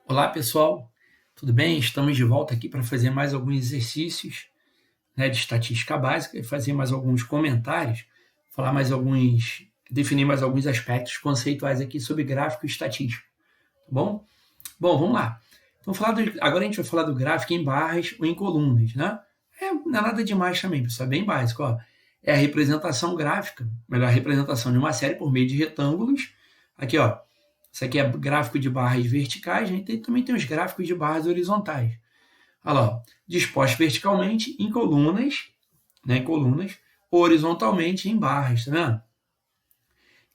Olá, pessoal, tudo bem? Estamos de volta aqui para fazer mais alguns exercícios, né, de estatística básica e fazer mais alguns comentários, definir mais alguns aspectos conceituais aqui sobre gráfico e estatístico, tá bom? Bom, vamos lá. Então, agora a gente vai falar do gráfico em barras ou em colunas, né? Não é nada demais também, pessoal, é bem básico, ó. É a representação gráfica, melhor, a representação de uma série por meio de retângulos. Aqui, ó, isso aqui é gráfico de barras verticais, né? E também tem os gráficos de barras horizontais. Olha lá, ó, dispostos verticalmente em colunas, né, horizontalmente em barras, tá vendo?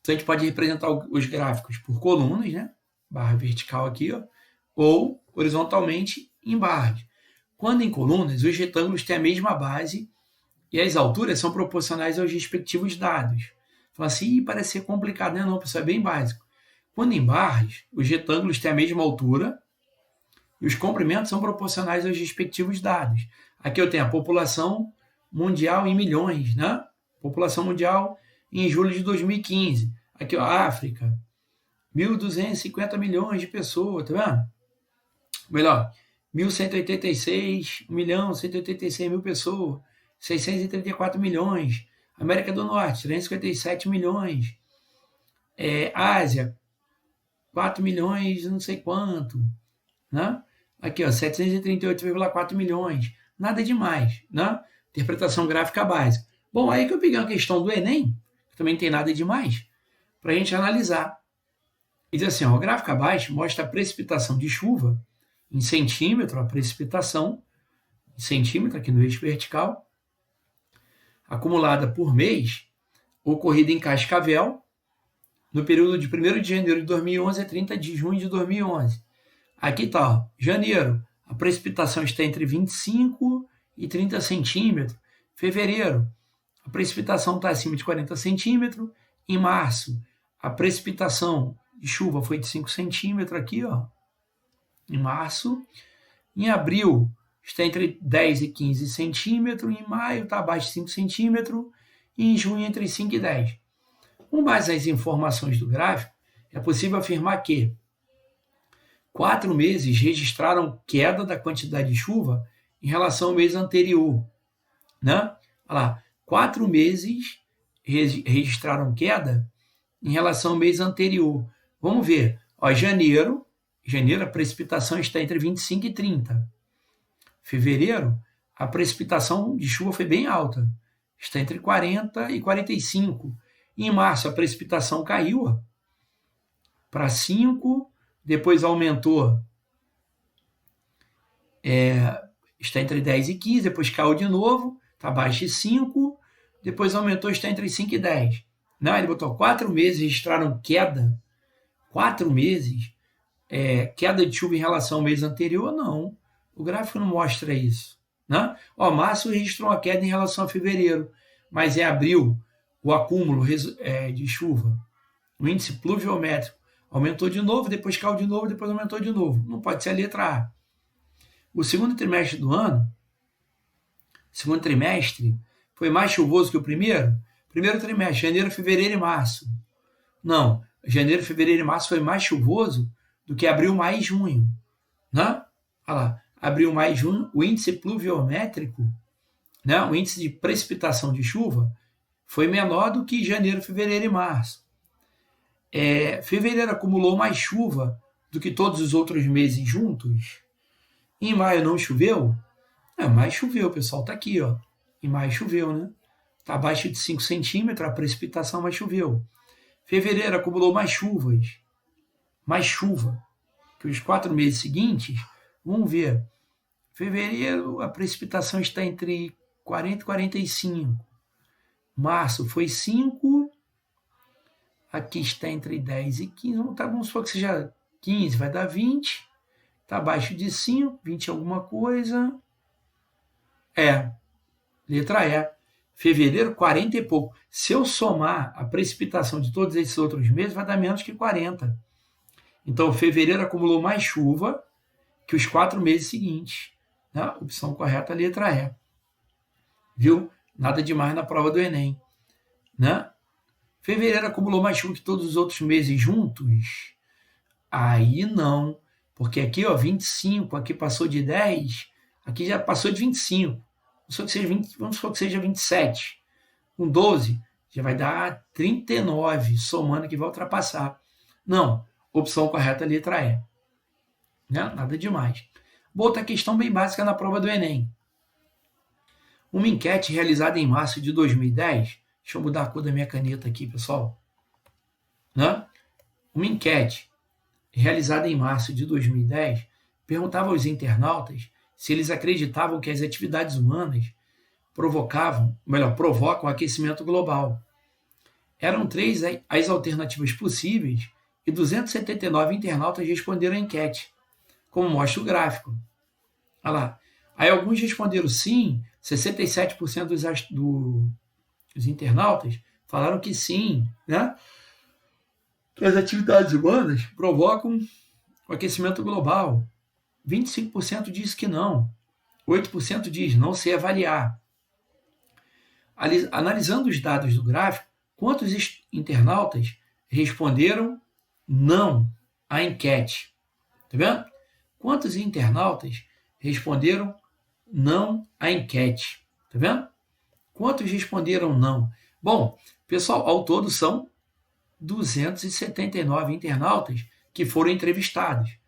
Então a gente pode representar os gráficos por colunas, né? Barra vertical aqui, ó, ou horizontalmente em barras. Quando em colunas, os retângulos têm a mesma base e as alturas são proporcionais aos respectivos dados. Fala assim, parece ser complicado, né? Não, pessoal, é bem básico. Quando em barras, os retângulos têm a mesma altura e os comprimentos são proporcionais aos respectivos dados. Aqui eu tenho a população mundial em milhões, né? População mundial em julho de 2015. Aqui, ó, África, 1.250 milhões de pessoas, tá vendo? Melhor, 1.186, 1.186 mil pessoas, 634 milhões. América do Norte, 357 milhões. Ásia, 4 milhões, não sei quanto, né? Aqui, ó, 738,4 milhões. Nada demais, né? Interpretação gráfica básica. Bom, aí que eu peguei uma questão do Enem, que também não tem nada demais, para a gente analisar. E diz assim, ó, o gráfico abaixo mostra a precipitação de chuva em centímetro, a precipitação em centímetro, aqui no eixo vertical, acumulada por mês, ocorrida em Cascavel, no período de 1º de janeiro de 2011 a 30 de junho de 2011. Aqui está, ó, janeiro, a precipitação está entre 25 e 30 centímetros. Fevereiro, a precipitação está acima de 40 centímetros. Em março, a precipitação de chuva foi de 5 centímetros aqui, ó, em março. Em abril, está entre 10 e 15 centímetros. Em maio, está abaixo de 5 centímetros. E em junho, entre 5 e 10. Com base nas informações do gráfico, é possível afirmar que 4 meses registraram queda da quantidade de chuva em relação ao mês anterior, né? Olha lá, 4 meses registraram queda em relação ao mês anterior. Vamos ver, ó, janeiro, a precipitação está entre 25 e 30. Fevereiro, a precipitação de chuva foi bem alta, está entre 40 e 45. Em março, a precipitação caiu para 5, depois aumentou, está entre 10 e 15, depois caiu de novo, está abaixo de 5, depois aumentou, está entre 5 e 10. Não, ele botou 4 meses, registraram queda. 4 meses, queda de chuva em relação ao mês anterior, não. O gráfico não mostra isso. Né? Ó, março registrou uma queda em relação a fevereiro, mas em abril, o acúmulo de chuva, o índice pluviométrico, aumentou de novo, depois caiu de novo, depois aumentou de novo. Não pode ser a letra A. O segundo trimestre do ano, foi mais chuvoso que o primeiro? Primeiro trimestre, janeiro, fevereiro e março. Não, janeiro, fevereiro e março foi mais chuvoso do que abril, maio e junho. Né? Olha lá, abril, maio e junho, o índice pluviométrico, né, o índice de precipitação de chuva, foi menor do que janeiro, fevereiro e março. Fevereiro acumulou mais chuva do que todos os outros meses juntos. Em maio não choveu? Maio choveu, pessoal, está aqui, ó. Em maio choveu, né? Está abaixo de 5 centímetros a precipitação, mas choveu. Fevereiro acumulou mais chuva que os 4 meses seguintes. Vamos ver. Fevereiro, a precipitação está entre 40 e 45. Março foi 5. Aqui está entre 10 e 15. Vamos supor que seja 15, vai dar 20. Está abaixo de 5, 20 alguma coisa. Letra E. Fevereiro, 40 e pouco. Se eu somar a precipitação de todos esses outros meses, vai dar menos que 40. Então, fevereiro acumulou mais chuva que os 4 meses seguintes. Né? Opção correta, letra E. Viu? Nada demais na prova do Enem. Né? Fevereiro acumulou mais chuva que todos os outros meses juntos? Aí não. Porque aqui, ó, 25, aqui passou de 10, aqui já passou de 25. Vamos supor que seja 27. Com 12, já vai dar 39, somando que vai ultrapassar. Não, opção correta, letra E. Né? Nada demais. Outra questão bem básica na prova do Enem. Uma enquete realizada em março de 2010, deixa eu mudar a cor da minha caneta aqui, pessoal. Né? Uma enquete realizada em março de 2010 perguntava aos internautas se eles acreditavam que as atividades humanas provocam o aquecimento global. Eram 3 as alternativas possíveis e 279 internautas responderam à enquete, como mostra o gráfico. Olha lá. Aí alguns responderam sim, 67% dos internautas falaram que sim, né? Que as atividades humanas provocam o aquecimento global. 25% diz que não. 8% diz não sei avaliar. Analisando os dados do gráfico, quantos internautas responderam não à enquete? Tá vendo? Quantos internautas responderam não à enquete? Tá vendo? Quantos responderam não? Bom, pessoal, ao todo são 279 internautas que foram entrevistados.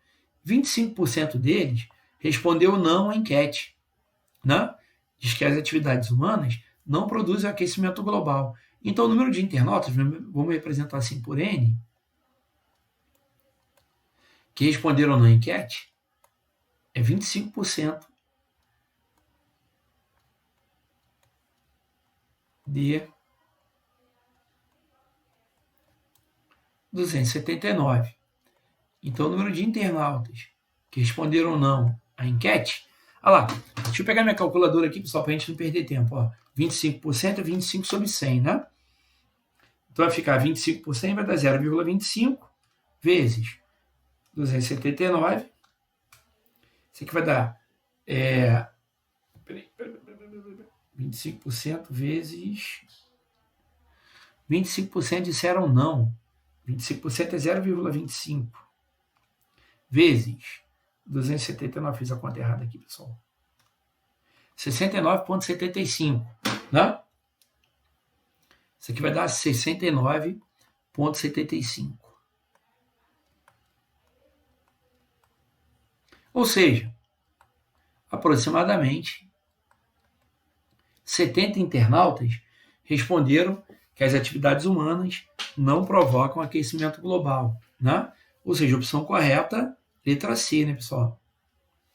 25% deles respondeu não à enquete. Né? Diz que as atividades humanas não produzem aquecimento global. Então, o número de internautas, vamos representar assim por N, que responderam na enquete, é 25% de 279. Então, o número de internautas que responderam não à enquete, olha lá, deixa eu pegar minha calculadora aqui, pessoal, para a gente não perder tempo. Ó. 25% é 25 sobre 100, né? Então, vai ficar 25 por 100, vai dar 0,25 vezes 279. Isso aqui vai dar 25% vezes... 25% disseram não. 25% é 0,25 vezes 279. Fiz a conta errada aqui, pessoal. 69,75. Né? Isso aqui vai dar 69,75. Ou seja, aproximadamente 70 internautas responderam que as atividades humanas não provocam aquecimento global. Né? Ou seja, a opção correta, letra C, né, pessoal?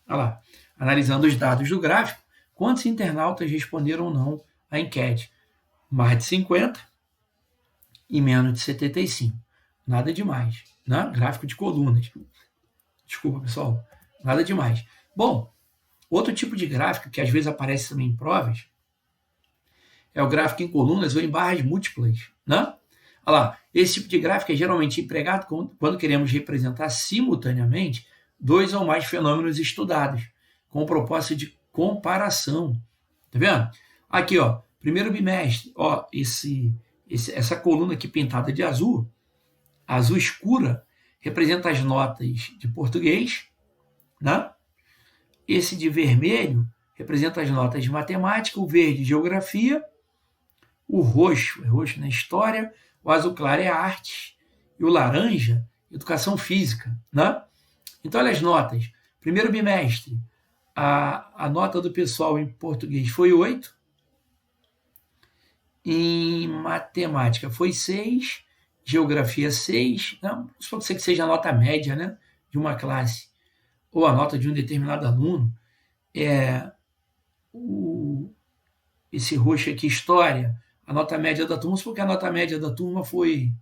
Olha lá. Analisando os dados do gráfico, quantos internautas responderam não à enquete? Mais de 50 e menos de 75. Nada demais. Né? Gráfico de colunas. Desculpa, pessoal. Nada demais. Bom, outro tipo de gráfico que às vezes aparece também em provas é o gráfico em colunas ou em barras múltiplas. Né? Olha lá, esse tipo de gráfico é geralmente empregado quando queremos representar simultaneamente 2 ou mais fenômenos estudados, com o propósito de comparação. Tá vendo? Aqui, ó, primeiro bimestre, ó, essa coluna aqui pintada de azul escura, representa as notas de português, né? Esse de vermelho representa as notas de matemática, o verde, geografia, o roxo na história, o azul claro é arte, e o laranja, educação física, né? Então, olha as notas. Primeiro bimestre, a nota do pessoal em português foi 8, em matemática foi 6, geografia 6, não, pode ser que seja a nota média, né, de uma classe, ou a nota de um determinado aluno. Esse roxo aqui, história, a nota média da turma, porque a nota média da turma foi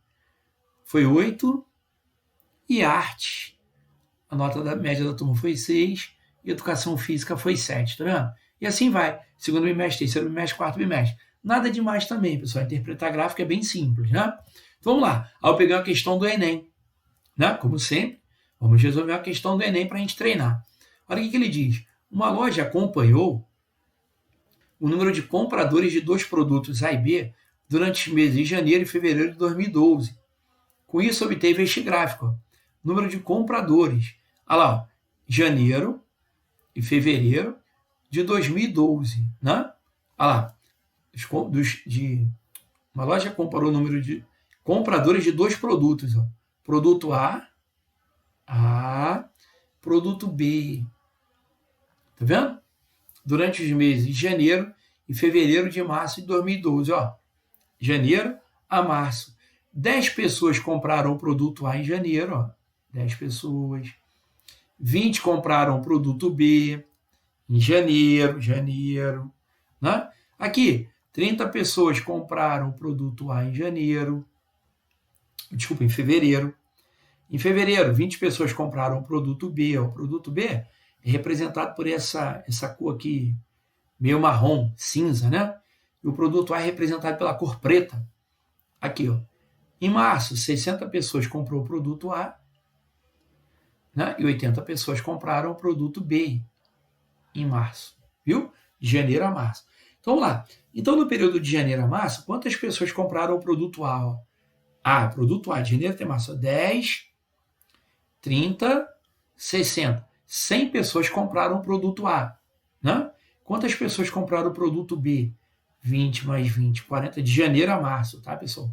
8, e arte, a nota média da turma foi 6, e educação física foi 7, tá vendo? E assim vai, segundo bimestre, terceiro bimestre, quarto bimestre. Nada demais também, pessoal, interpretar gráfico é bem simples, né? Vamos lá, aí eu peguei uma questão do Enem, né? Como sempre, vamos resolver a questão do Enem para a gente treinar. Olha o que ele diz. Uma loja acompanhou o número de compradores de 2 produtos A e B durante os meses de janeiro e fevereiro de 2012. Com isso, obteve este gráfico. Ó. Número de compradores. Olha lá, ó, janeiro e fevereiro de 2012, né? Olha lá, uma loja comparou o número de compradores de dois produtos, ó. Produto A, produto B. Tá vendo? Durante os meses de janeiro e fevereiro de março de 2012, ó. Janeiro a março. 10 pessoas compraram o produto A em janeiro, ó. 10 pessoas. 20 compraram o produto B em janeiro, né? Aqui, 30 pessoas compraram o produto A em janeiro. Desculpa, em fevereiro. Em fevereiro, 20 pessoas compraram o produto B. O produto B é representado por essa cor aqui, meio marrom, cinza, né? E o produto A é representado pela cor preta. Aqui, ó. Em março, 60 pessoas comprou o produto A, né? E 80 pessoas compraram o produto B em março. Viu? De janeiro a março. Então, vamos lá. Então, no período de janeiro a março, quantas pessoas compraram o produto A? Ó? Produto A, de janeiro até março. 10, 30, 60. 100 pessoas compraram o produto A. Né? Quantas pessoas compraram o produto B? 20 mais 20, 40. De janeiro a março, tá, pessoal?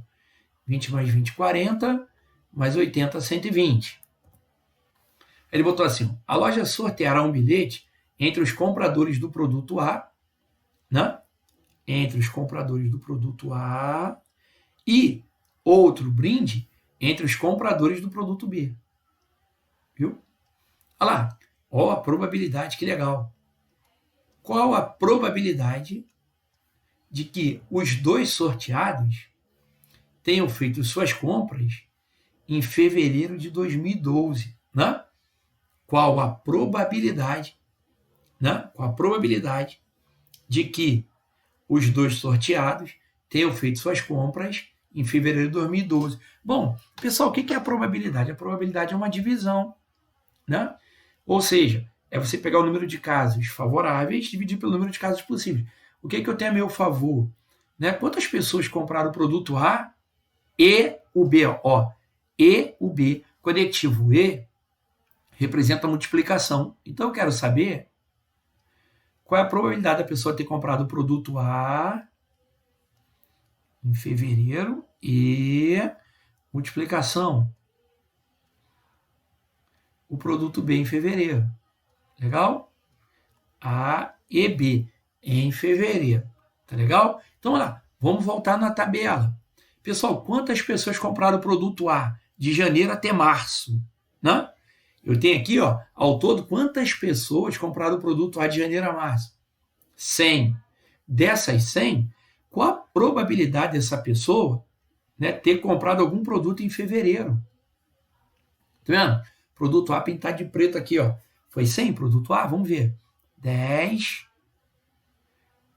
20 mais 20, 40. Mais 80, 120. Ele botou assim, a loja sorteará um bilhete entre os compradores do produto A, né? Entre os compradores do produto A e outro brinde entre os compradores do produto B. Viu? Olha lá. Ó, a probabilidade, que legal. Qual a probabilidade de que os dois sorteados tenham feito suas compras em fevereiro de 2012, né? Qual a probabilidade, né? Qual a probabilidade de que os dois sorteados tenham feito suas compras em fevereiro de 2012? Bom, pessoal, o que é a probabilidade? A probabilidade é uma divisão, né? Ou seja, é você pegar o número de casos favoráveis e dividir pelo número de casos possíveis. O que eu tenho a meu favor? Né? Quantas pessoas compraram o produto A e o B? Ó, e o B. Conectivo E representa a multiplicação. Então, eu quero saber qual é a probabilidade da pessoa ter comprado o produto A em fevereiro e multiplicação o produto B em fevereiro. Legal? A e B em fevereiro. Tá legal? Então, olha lá. Vamos voltar na tabela. Pessoal, quantas pessoas compraram o produto A de janeiro até março? Né? Eu tenho aqui, ó, ao todo, quantas pessoas compraram o produto A de janeiro a março? 100. Dessas 100, qual a probabilidade dessa pessoa, né, ter comprado algum produto em fevereiro? Tá vendo? Produto A pintado de preto aqui, ó. Foi 100 produto A? Vamos ver. 10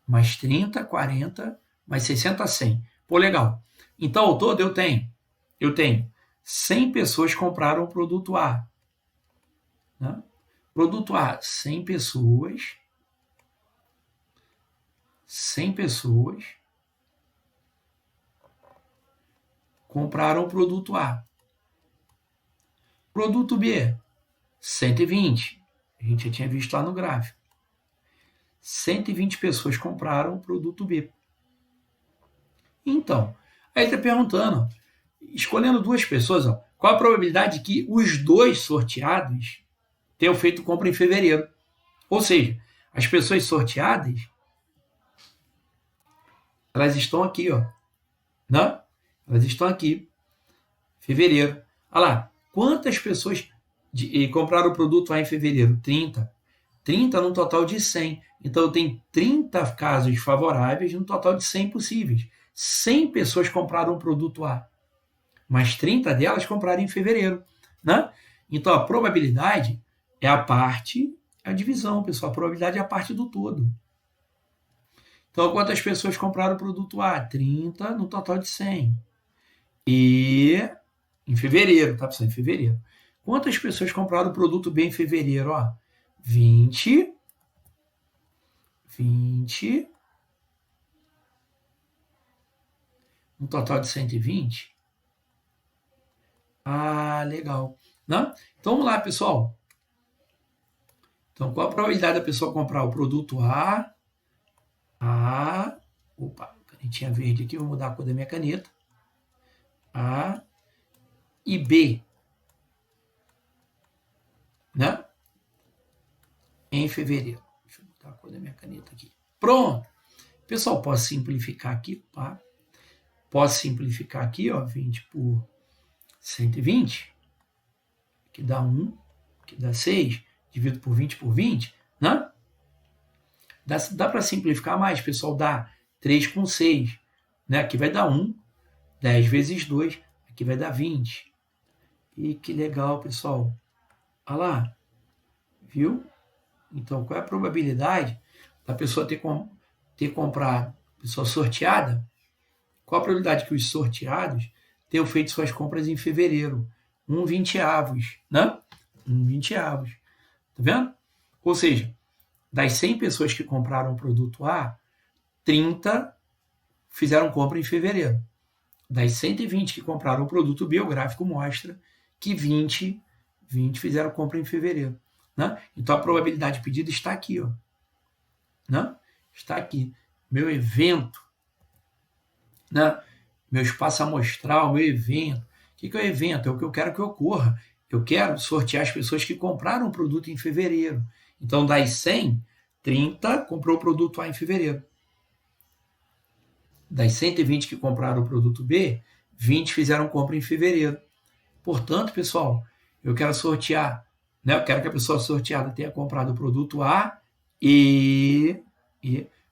mais 30, 40, mais 60, 100. Pô, legal. Então, ao todo, eu tenho 100 pessoas compraram o produto A. Né? Produto A, 100 pessoas. 100 pessoas compraram o produto A. Produto B, 120. A gente já tinha visto lá no gráfico. 120 pessoas compraram o produto B. Então, aí ele está perguntando, escolhendo duas pessoas, ó, qual a probabilidade de que os dois sorteados tenham feito compra em fevereiro? Ou seja, as pessoas sorteadas, elas estão aqui, ó, né? Elas estão aqui, fevereiro. Olha lá, quantas pessoas compraram o produto A em fevereiro? 30. 30 num total de 100. Então, tem 30 casos favoráveis num total de 100 possíveis. 100 pessoas compraram o produto A, mas 30 delas compraram em fevereiro. Né? Então, a probabilidade é a divisão, pessoal. A probabilidade é a parte do todo. Então, quantas pessoas compraram o produto A? 30 no total de 100. E em fevereiro, tá, pessoal? Em fevereiro. Quantas pessoas compraram o produto B em fevereiro? Ó, 20. Um total de 120. Ah, legal. Né? Então, vamos lá, pessoal. Então, qual a probabilidade da pessoa comprar o produto A? Opa, canetinha verde aqui, vou mudar a cor da minha caneta. A e B, né? Em fevereiro. Deixa eu mudar a cor da minha caneta aqui. Pronto. Pessoal, posso simplificar aqui, tá? Posso simplificar aqui, ó, 20 por 120, que dá 1, que dá 6, divido por 20, né? Dá para simplificar mais, pessoal, dá 3 com 6, né? Aqui vai dar 1, 10 vezes 2, aqui vai dar 20. E que legal, pessoal. Olha lá, viu? Então, qual é a probabilidade da pessoa ter comprado, pessoa sorteada? Qual a probabilidade que os sorteados tenham feito suas compras em fevereiro? 1/20, né? 1/20. Tá vendo? Ou seja, das 100 pessoas que compraram o produto A, 30 fizeram compra em fevereiro. Das 120 que compraram o produto B, o gráfico mostra que 20 fizeram compra em fevereiro. Né? Então a probabilidade pedida está aqui. Ó, né? Está aqui. Meu evento, né? Meu espaço amostral, meu evento. O que é o evento? É o que eu quero que ocorra. Eu quero sortear as pessoas que compraram o produto em fevereiro. Então, das 100, 30 comprou o produto A em fevereiro. Das 120 que compraram o produto B, 20 fizeram compra em fevereiro. Portanto, pessoal, eu quero sortear, né? Eu quero que a pessoa sorteada tenha comprado o produto A e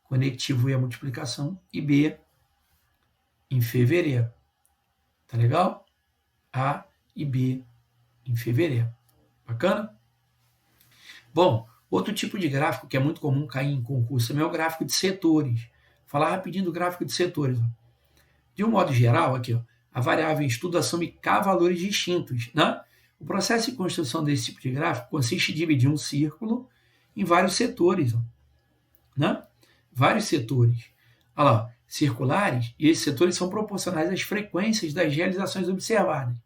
conectivo e a multiplicação, e B em fevereiro. Tá legal? A e B em fevereiro. Bacana? Bom, outro tipo de gráfico que é muito comum cair em concurso é o gráfico de setores. Vou falar rapidinho do gráfico de setores. Ó. De um modo geral, aqui, ó, a variável em estudo assume K valores distintos. Né? O processo de construção desse tipo de gráfico consiste em dividir um círculo em vários setores. Ó, né? Vários setores. Olha lá, circulares, e esses setores são proporcionais às frequências das realizações observadas.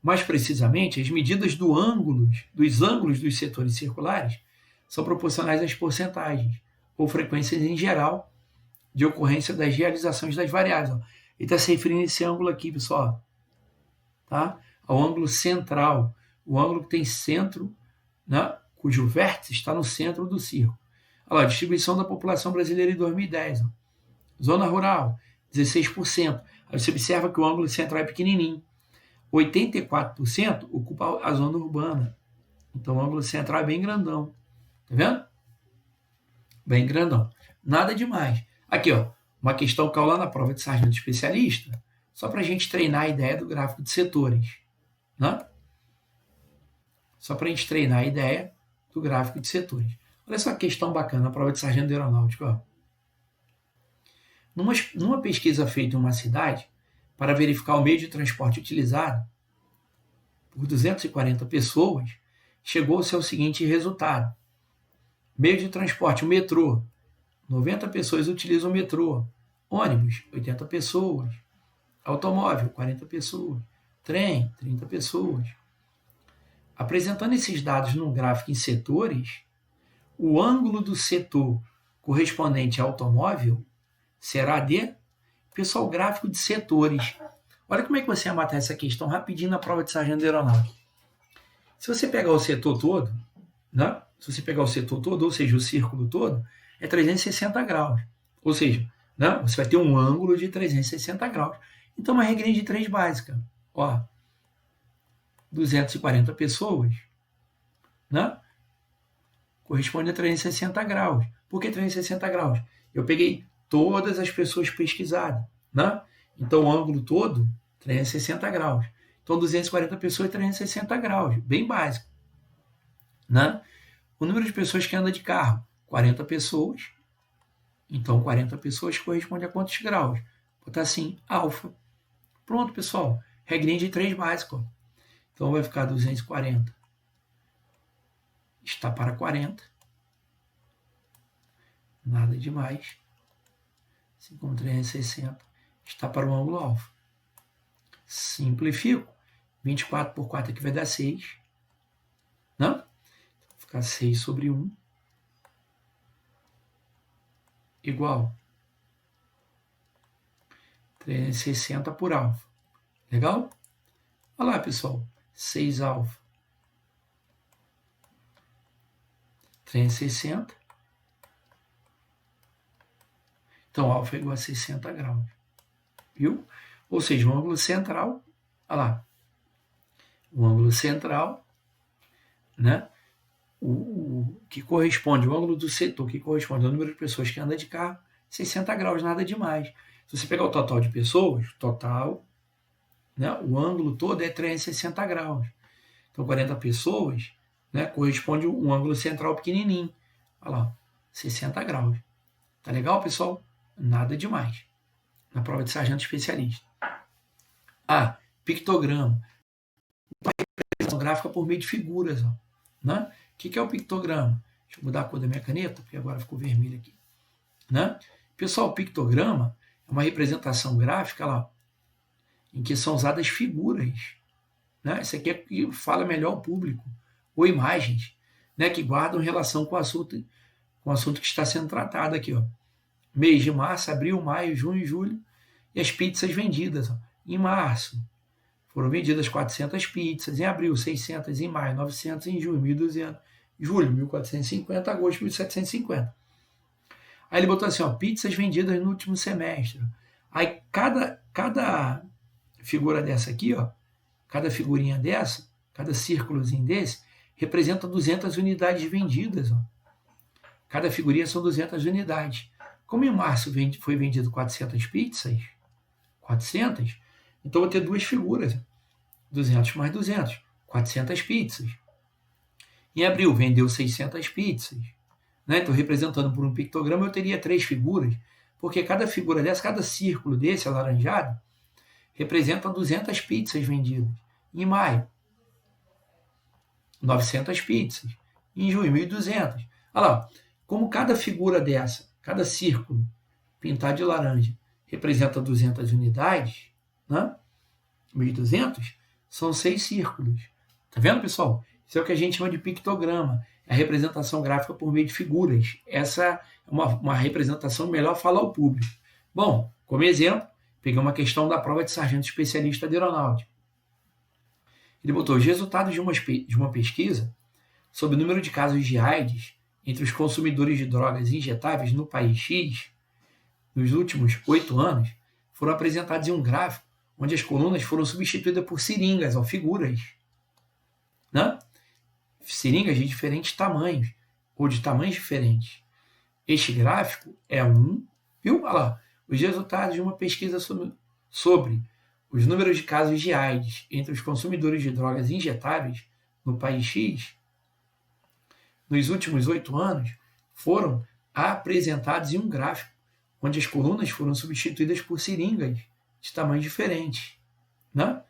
Mais precisamente, as medidas dos ângulos dos setores circulares são proporcionais às porcentagens, ou frequências em geral, de ocorrência das realizações das variáveis. Ó. Ele está se referindo a esse ângulo aqui, pessoal. Tá? Ao ângulo central, o ângulo que tem centro, né, cujo vértice está no centro do círculo. Olha lá, a distribuição da população brasileira em 2010. Ó. Zona rural, 16%. Aí você observa que o ângulo central é pequenininho. 84% ocupa a zona urbana. Então o ângulo central é bem grandão. Tá vendo? Bem grandão. Nada demais. Aqui, ó, uma questão que caiu lá na prova de sargento especialista, só para a gente treinar a ideia do gráfico de setores. Né? Só para a gente treinar a ideia do gráfico de setores. Olha só que questão bacana, a prova de sargento aeronáutico. Ó. Numa pesquisa feita em uma cidade, para verificar o meio de transporte utilizado por 240 pessoas, chegou-se ao seguinte resultado. Meio de transporte, o metrô. 90 pessoas utilizam o metrô. Ônibus, 80 pessoas. Automóvel, 40 pessoas. Trem, 30 pessoas. Apresentando esses dados num gráfico em setores, o ângulo do setor correspondente ao automóvel será de... Pessoal, gráfico de setores. Olha como é que você vai matar essa questão rapidinho na prova de sargento aeronáutico. Se você pegar o setor todo, né? Se você pegar o setor todo, ou seja, o círculo todo, é 360 graus. Ou seja, né? Você vai ter um ângulo de 360 graus. Então, uma regrinha de 3 básica. Ó, 240 pessoas, né? Corresponde a 360 graus. Por que 360 graus? Eu peguei todas as pessoas pesquisadas, né? Então, o ângulo todo, 360 graus. Então, 240 pessoas, 360 graus. Bem básico. Né? O número de pessoas que anda de carro, 40 pessoas. Então, 40 pessoas corresponde a quantos graus? Vou botar assim, alfa. Pronto, pessoal. Regrinha de 3 básico. Então, vai ficar 240. Está para 40. Nada demais. Assim como 360 está para o ângulo alfa. Simplifico. 24 por 4 aqui vai dar 6. Não? ficar 6 sobre 1 igual 360 por alfa. Legal? Olha lá, pessoal. 6 alfa. 360. Então, alfa é igual a 60 graus. Viu? Ou seja, o ângulo central, olha lá, o ângulo central, né? O que corresponde, o ângulo do setor, que corresponde ao número de pessoas que anda de carro, 60 graus, nada demais. Se você pegar o total de pessoas, total, né, o ângulo todo é 360 graus. Então, 40 pessoas, né, corresponde a um ângulo central pequenininho. Olha lá, 60 graus. Tá legal, pessoal? Nada demais. Na prova de sargento especialista. Ah, pictograma. Representação gráfica por meio de figuras. Ó, né? O que é o pictograma? Deixa eu mudar a cor da minha caneta, porque agora ficou vermelho aqui. Né? Pessoal, o pictograma é uma representação gráfica lá, em que são usadas figuras. Né? Isso aqui é que fala melhor ao público. Ou imagens, né, que guardam relação com o assunto que está sendo tratado aqui. Ó. Mês de março, abril, maio, junho e julho. E as pizzas vendidas. Ó. Em março, foram vendidas 400 pizzas. Em abril, 600. Em maio, 900. Em junho, 1.200. Julho, 1.450. Agosto, 1.750. Aí ele botou assim, ó, pizzas vendidas no último semestre. Aí cada figura dessa aqui, ó, cada figurinha dessa, cada círculozinho desse, representa 200 unidades vendidas. Ó. Cada figurinha são 200 unidades. Como em março foi vendido 400 pizzas, 400, então vou ter duas figuras. 200 mais 200, 400 pizzas. Em abril vendeu 600 pizzas. Né? Então, representando por um pictograma, eu teria 3 figuras, porque cada figura dessa, cada círculo desse alaranjado, representa 200 pizzas vendidas. Em maio, 900 pizzas. Em junho, 1.200. Olha lá, como cada figura dessa, cada círculo pintado de laranja, representa 200 unidades, né? 1.200, são 6 círculos. Tá vendo, pessoal? Isso é o que a gente chama de pictograma. É a representação gráfica por meio de figuras. Essa é uma representação melhor fala ao público. Bom, como exemplo, peguei uma questão da prova de sargento especialista de aeronáutica. Ele botou os resultados de uma pesquisa sobre o número de casos de AIDS entre os consumidores de drogas injetáveis no país X nos últimos 8 anos foram apresentados em um gráfico onde as colunas foram substituídas por seringas, ou figuras. Né? Seringas de diferentes tamanhos, ou de tamanhos diferentes. Este gráfico é viu? Olha lá, os resultados de uma pesquisa sobre os números de casos de AIDS entre os consumidores de drogas injetáveis no país X nos últimos 8 anos foram apresentados em um gráfico onde as colunas foram substituídas por seringas de tamanhos diferentes. Né?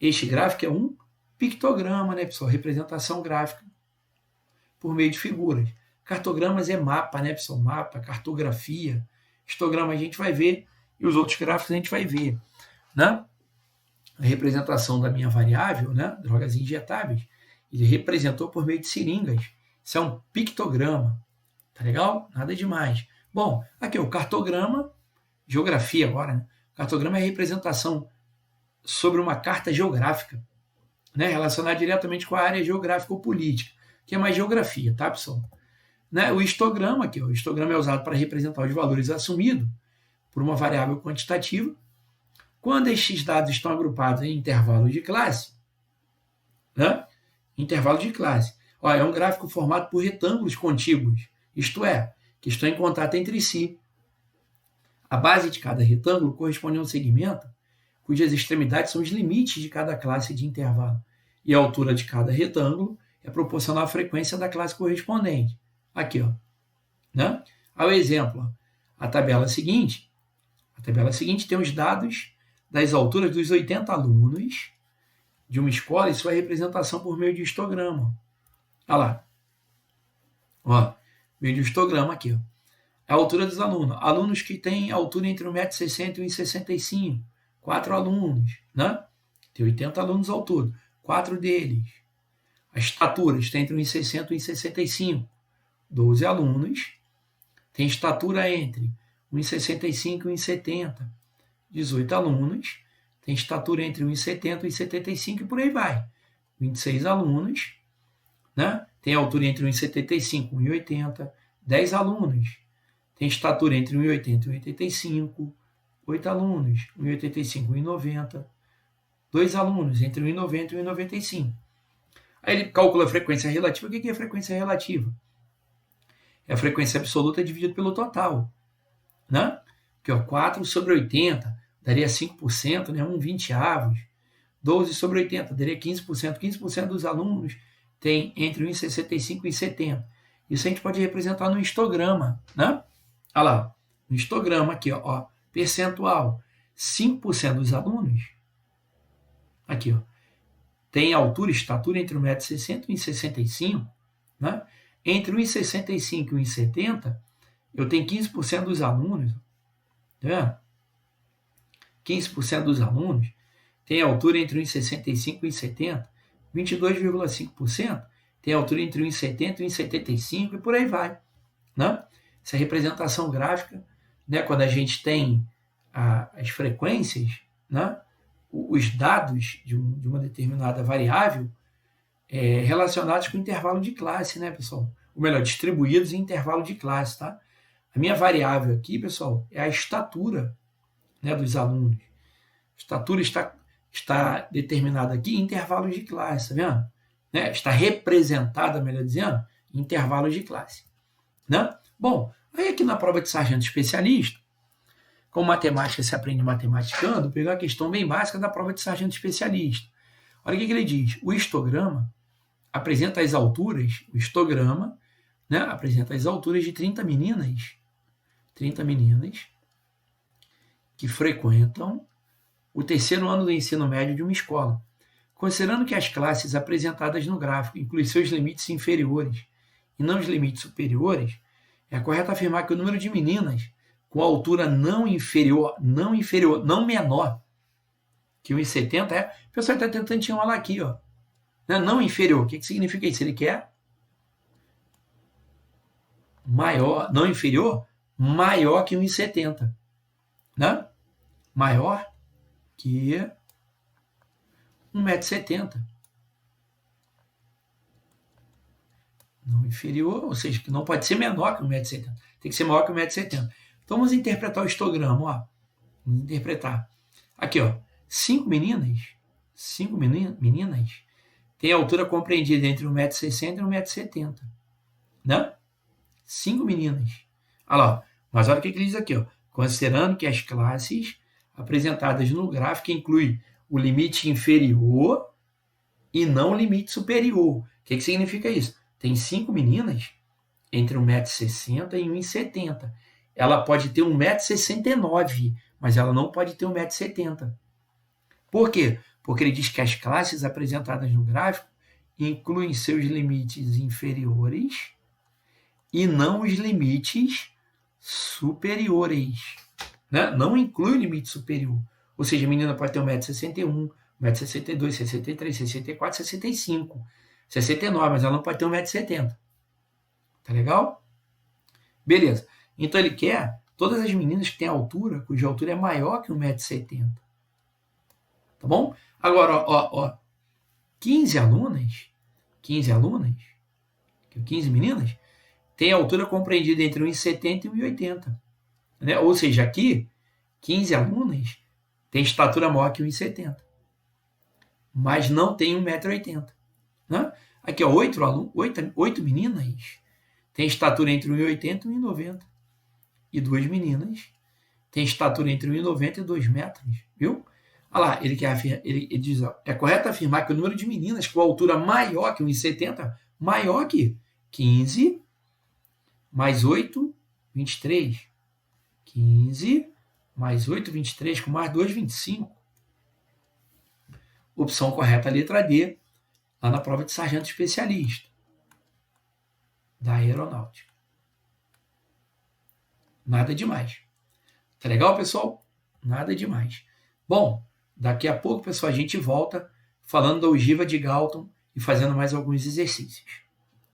Este gráfico é um pictograma, né, pessoal? Representação gráfica por meio de figuras. Cartogramas é mapa, né, pessoal? Mapa, cartografia. Histograma a gente vai ver e os outros gráficos a gente vai ver. Né? A representação da minha variável, né, drogas injetáveis, ele representou por meio de seringas. Isso é um pictograma. Tá legal? Nada demais. Bom, aqui o cartograma, geografia agora, né? Cartograma é a representação sobre uma carta geográfica, né, relacionada diretamente com a área geográfica ou política, que é mais geografia, tá, pessoal? Né, o histograma, aqui, o histograma é usado para representar os valores assumidos por uma variável quantitativa. Quando estes dados estão agrupados em intervalos de classe, né, intervalo de classe, ó, é um gráfico formado por retângulos contíguos, isto é, que estão em contato entre si. A base de cada retângulo corresponde a um segmento cujas extremidades são os limites de cada classe de intervalo, e a altura de cada retângulo é proporcional à frequência da classe correspondente. Aqui, ó. Né? Ao exemplo, ó, a tabela seguinte tem os dados das alturas dos 80 alunos de uma escola e sua representação por meio de histograma. Olha lá. Ó, meio de histograma aqui. Ó. A altura dos alunos. Alunos que têm altura entre 1,60 m e 1,65 m. 4 alunos. Né? Tem 80 alunos ao todo. 4 deles. A estatura está entre 1,60 e 1,65. 12 alunos. Tem estatura entre 1,65 e 1,70. 18 alunos. Tem estatura entre 1,70 e 1,75 e por aí vai. 26 alunos. Né? Tem altura entre 1,75 e 1,80. 10 alunos. Tem estatura entre 1,80 e 1,85. 8 alunos. 1,85 e 1,90. 2 alunos entre 1,90 e 1,95. Aí ele calcula a frequência relativa. O que é a frequência relativa? É a frequência absoluta dividida pelo total. Né? Aqui, ó, 4 sobre 80 daria 5%, né? 1/20. 12 sobre 80 daria 15%. 15% dos alunos tem entre 1,65 e 1,70. Isso a gente pode representar no histograma. Né? Olha lá, no histograma aqui, ó, percentual. 5% dos alunos, aqui, ó, tem altura, estatura entre 1,60 m e 1,65 m, né? Entre 1,65 m e 1,70 m, eu tenho 15% dos alunos, tá vendo? 15% dos alunos tem altura entre 1,65 m e 1,70 m, 22,5% tem altura entre 1,70 m e 1,75 m e por aí vai, né? Essa representação gráfica, né, quando a gente tem as frequências, né, os dados de uma determinada variável relacionados com o intervalo de classe, né, pessoal? Ou melhor, distribuídos em intervalo de classe, tá? A minha variável aqui, pessoal, é a estatura, né, dos alunos. A estatura está determinada aqui em intervalos de classe, tá vendo? Né? Está representada, melhor dizendo, em intervalos de classe. Né? Bom, aí aqui na prova de sargento especialista, com matemática se aprende matematicando, pegar a questão bem básica da prova de sargento especialista. Olha o que ele diz. O histograma apresenta as alturas, o histograma, né, apresenta as alturas de 30 meninas que frequentam o terceiro ano do ensino médio de uma escola. Considerando que as classes apresentadas no gráfico incluem seus limites inferiores e não os limites superiores, é correto afirmar que o número de meninas com altura não menor que 1,70 é... O pessoal está tentando chamar lá aqui, ó. Não inferior. O que significa isso? Ele quer maior, não inferior, maior que 1,70. Né? Maior que 1,70 m. Não inferior, ou seja, que não pode ser menor que 1,70 m. Tem que ser maior que 1,70 m. Então vamos interpretar o histograma, ó. Vamos interpretar. Aqui, ó. 5 meninas têm altura compreendida entre 1,60 m e 1,70 m. Né? 5 meninas. Olha lá, ó. Mas olha o que ele diz aqui, ó. Considerando que as classes apresentadas no gráfico incluem o limite inferior e não o limite superior. O que significa isso? Tem 5 meninas entre 1,60 m e 1,70 m. Ela pode ter 1,69 m, mas ela não pode ter 1,70 m. Por quê? Porque ele diz que as classes apresentadas no gráfico incluem seus limites inferiores e não os limites superiores. Né? Não inclui o limite superior. Ou seja, a menina pode ter 1,61 m, 1,62 m, 63, 64, 65, 69, mas ela não pode ter 1,70 m. Tá legal? Beleza. Então ele quer todas as meninas que têm altura, cuja altura é maior que 1,70 m. Tá bom? Agora, ó, 15 alunas, 15 meninas, têm altura compreendida entre 1,70 e 1,80 m. Né? Ou seja, aqui, 15 alunas têm estatura maior que 1,70 m, mas não tem 1,80 m. Né? Aqui, ó, 8 meninas têm estatura entre 1,80 e 1,90 m. E 2 meninas têm estatura entre 1,90 e 2 metros. Viu? Olha lá, ele diz, ó, é correto afirmar que o número de meninas com altura maior que 1,70 m, maior que 15 mais 8, 23. 15 mais 8, 23, com mais 2, 25. Opção correta, letra D, lá na prova de sargento especialista da aeronáutica. Nada demais. Tá legal, pessoal? Nada demais. Bom, daqui a pouco, pessoal, a gente volta falando da ogiva de Galton e fazendo mais alguns exercícios.